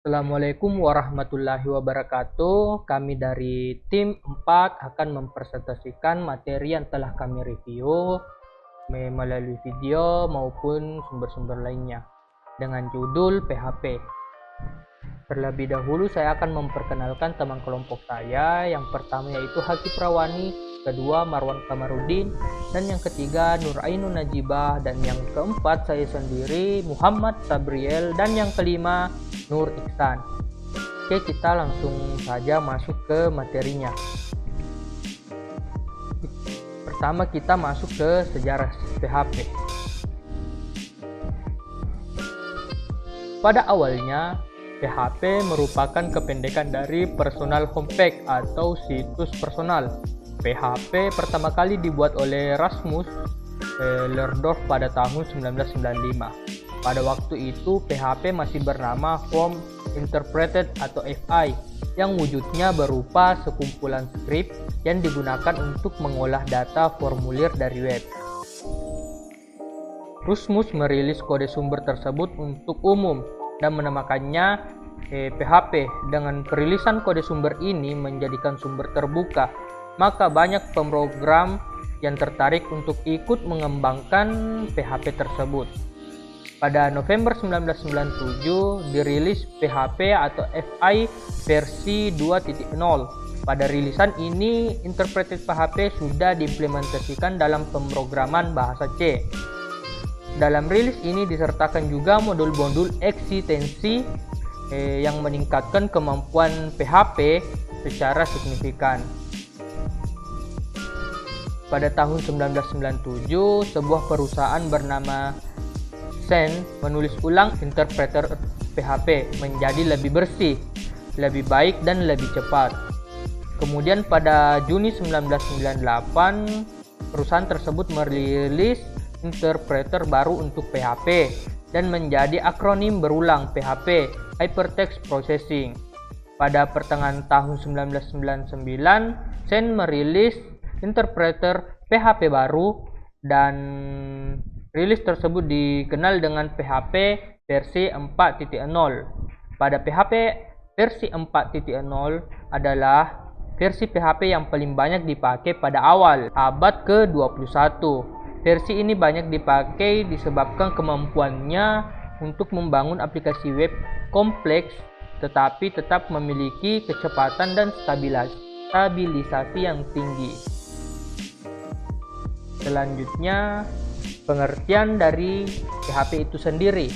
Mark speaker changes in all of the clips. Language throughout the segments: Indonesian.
Speaker 1: Assalamualaikum warahmatullahi wabarakatuh. Kami dari tim 4 akan mempresentasikan materi yang telah kami review melalui video maupun sumber-sumber lainnya dengan judul PHP. Terlebih dahulu saya akan memperkenalkan teman kelompok saya. Yang pertama yaitu Haki Prawani, kedua Marwan Kamarudin, dan yang ketiga Nur Ainun Najibah, dan yang keempat saya sendiri Muhammad Sabriel, dan yang kelima Nur Iksan. Oke, kita langsung saja masuk ke materinya. Pertama kita masuk ke sejarah PHP. Pada awalnya PHP merupakan kependekan dari Personal Homepage atau situs personal. PHP pertama kali dibuat oleh Rasmus Lerdorf pada tahun 1995. Pada waktu itu PHP masih bernama Form Interpreted atau FI, yang wujudnya berupa sekumpulan skrip yang digunakan untuk mengolah data formulir dari web. Rasmus merilis kode sumber tersebut untuk umum dan menamakannya PHP. Dengan perilisan kode sumber ini menjadikan sumber terbuka, maka banyak pemrogram yang tertarik untuk ikut mengembangkan PHP tersebut. Pada November 1997 dirilis PHP atau FI versi 2.0. Pada rilisan ini, Interpreted PHP sudah diimplementasikan dalam pemrograman bahasa C. Dalam rilis ini disertakan juga modul-modul eksistensi yang meningkatkan kemampuan PHP secara signifikan. Pada tahun 1997, sebuah perusahaan bernama Sen menulis ulang interpreter PHP menjadi lebih bersih, lebih baik, dan lebih cepat. Kemudian pada Juni 1998, perusahaan tersebut merilis interpreter baru untuk PHP dan menjadi akronim berulang PHP, Hypertext Processing. Pada pertengahan tahun 1999, Sen merilis interpreter PHP baru dan rilis tersebut dikenal dengan PHP versi 4.0. Pada PHP versi 4.0 adalah versi PHP yang paling banyak dipakai pada awal abad ke-21. Versi ini banyak dipakai disebabkan kemampuannya untuk membangun aplikasi web kompleks tetapi tetap memiliki kecepatan dan stabilisasi yang tinggi. Selanjutnya, pengertian dari PHP itu sendiri.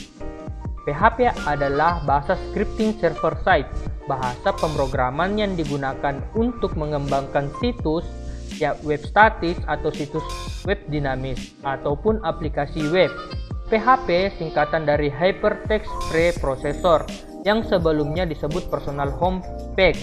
Speaker 1: PHP adalah bahasa scripting server-side, bahasa pemrograman yang digunakan untuk mengembangkan situs web statis atau situs web dinamis ataupun aplikasi web. PHP singkatan dari Hypertext Preprocessor yang sebelumnya disebut Personal Homepage.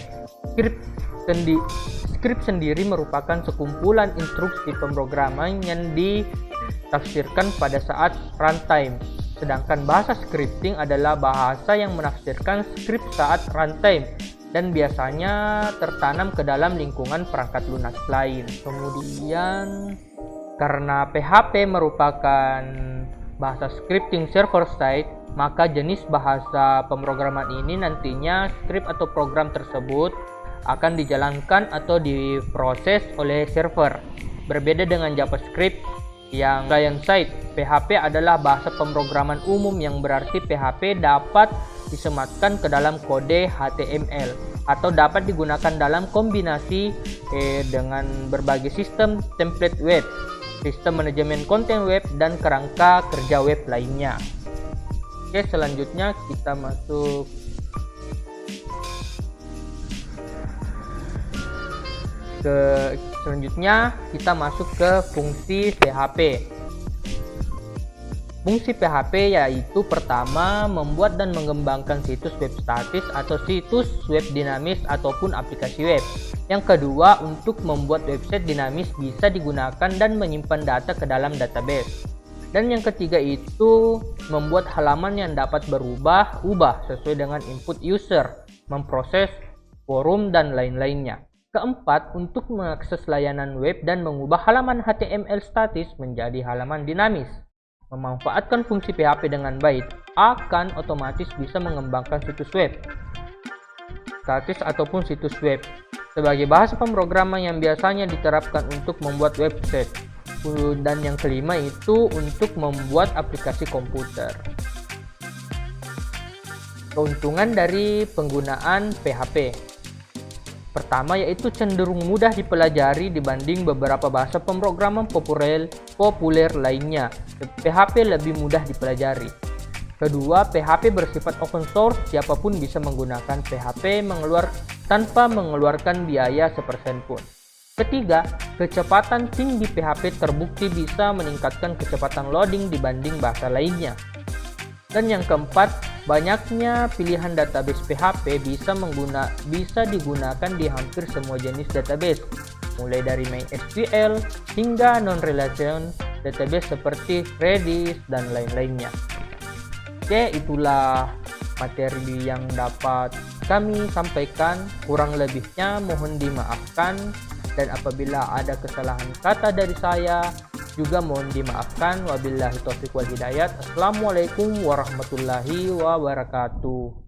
Speaker 1: Script sendiri merupakan sekumpulan instruksi pemrograman yang ditafsirkan pada saat runtime. Sedangkan bahasa scripting adalah bahasa yang menafsirkan script saat runtime dan biasanya tertanam ke dalam lingkungan perangkat lunak lain. Kemudian, karena PHP merupakan bahasa scripting server-side, maka jenis bahasa pemrograman ini nantinya script atau program tersebut akan dijalankan atau diproses oleh server. Berbeda dengan JavaScript yang client-side, PHP adalah bahasa pemrograman umum yang berarti PHP dapat disematkan ke dalam kode HTML atau dapat digunakan dalam kombinasi dengan berbagai sistem template web, sistem manajemen konten web, dan kerangka kerja web lainnya. Oke, selanjutnya kita masuk ke fungsi PHP. Fungsi PHP yaitu pertama, membuat dan mengembangkan situs web statis atau situs web dinamis ataupun aplikasi web. Yang kedua, untuk membuat website dinamis bisa digunakan dan menyimpan data ke dalam database. Dan yang ketiga itu membuat halaman yang dapat berubah-ubah sesuai dengan input user, memproses forum, dan lain-lainnya. Keempat, untuk mengakses layanan web dan mengubah halaman HTML statis menjadi halaman dinamis. Memanfaatkan fungsi PHP dengan baik akan otomatis bisa mengembangkan situs web, statis ataupun situs web sebagai bahasa pemrograman yang biasanya diterapkan untuk membuat website. Dan yang kelima itu untuk membuat aplikasi komputer. Keuntungan dari penggunaan PHP. Pertama yaitu cenderung mudah dipelajari dibanding beberapa bahasa pemrograman populer lainnya. PHP lebih mudah dipelajari. Kedua, PHP bersifat open source, siapapun bisa menggunakan PHP tanpa mengeluarkan biaya sepersen pun. Ketiga, kecepatan tinggi PHP terbukti bisa meningkatkan kecepatan loading dibanding bahasa lainnya. Dan yang keempat, banyaknya pilihan database PHP bisa digunakan di hampir semua jenis database, mulai dari MySQL hingga non-relation database seperti Redis dan lain-lainnya. Oke, itulah materi yang dapat kami sampaikan. Kurang lebihnya mohon dimaafkan. Dan apabila ada kesalahan kata dari saya, juga mohon dimaafkan. Wabillahi taufiq wal hidayat. Assalamualaikum warahmatullahi wabarakatuh.